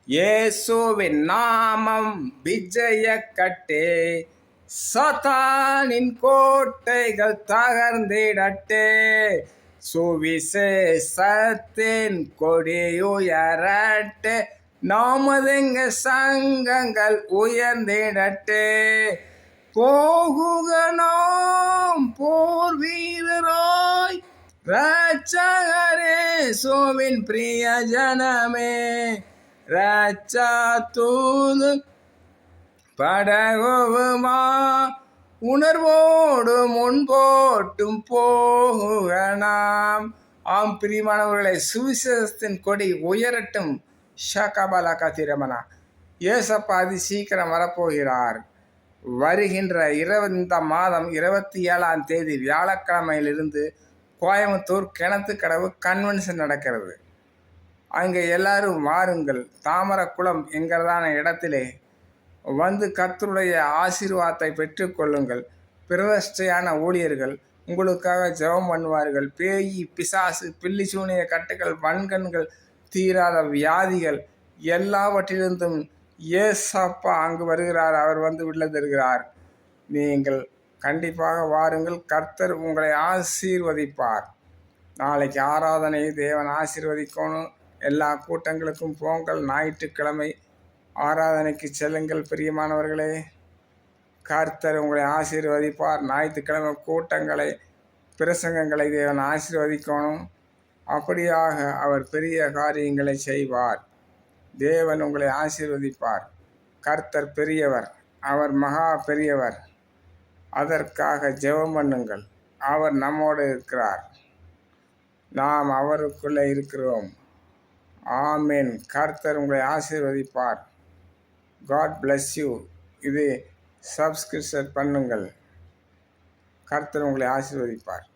இயேசுவின் நாமம் விஜய கட்டே, சாத்தானின் கோட்டைகள் தகர்ந்திடட்டே, சுவிசேஷத்தின் கொடியுயரட்டே, நாமதெங்க சங்கங்கள் உயர்ந்திடட்டே. போகுக நாம் போர் வீரராய், இரட்சகரேசுவின் பிரிய ஜனமே, இரட்சா தூது படகுமா உணர்வோடு முன்போட்டும் போகுக நாம். ஆம் பிரியமானவர்களை, சுவிசேஷத்தின் கொடி உயரட்டும். ஷகபலக திரமனா, ஏசப்பா அதி சீக்கிரம் வரப்போகிறார். வருகின்ற இந்த மாதம் 27ஆம் தேதி வியாழக்கிழமையிலிருந்து கோயம்புத்தூர் கிணத்துக்கடவு கன்வென்ஷன் நடக்கிறது. அங்கே எல்லாரும் வாருங்கள். தாமரக்குளம் என்கிறதான இடத்திலே வந்து கர்த்தருடைய ஆசீர்வாதத்தை பெற்றுக்கொள்ளுங்கள். பிரதிஷ்டையான ஊழியர்கள் உங்களுக்காக ஜெபம் பண்ணுவார்கள். பேய் பிசாசு பில்லி சூனிய கட்டுகள் வன்கண்கள் தீராத வியாதிகள் எல்லாவற்றிலிருந்தும் ஏசப்பா அங்கு வருகிறார். அவர் வந்து விடுதலை தருகிறார். நீங்கள் கண்டிப்பாக வாருங்கள். கர்த்தர் உங்களை ஆசீர்வதிப்பார். நாளைக்கு ஆராதனை தேவன் ஆசீர்வதிக்கணும். எல்லா கூட்டங்களுக்கும் போங்கள். ஞாயிற்றுக்கிழமை ஆராதனைக்கு செல்லுங்கள். பிரியமானவர்களே, கர்த்தர் உங்களை ஆசீர்வதிப்பார். ஞாயிற்றுக்கிழமை கூட்டங்களை பிரசங்கங்களை தேவன் ஆசீர்வதிக்கணும். அப்படியாக அவர் பெரிய காரியங்களை செய்வார். தேவன் உங்களை ஆசீர்வதிப்பார். கர்த்தர் பெரியவர், அவர் மகா பெரியவர். அதற்காக ஜெபம் பண்ணுங்கள். அவர் நம்மோடு இருக்கிறார், நாம் அவருக்குள்ளே இருக்கிறோம். ஆமென். கர்த்தர் உங்களை ஆசீர்வதிப்பார். God bless you. இது சப்ஸ்கிரிப்ஷன் பண்ணுங்கள். கர்த்தர் உங்களை ஆசீர்வதிப்பார்.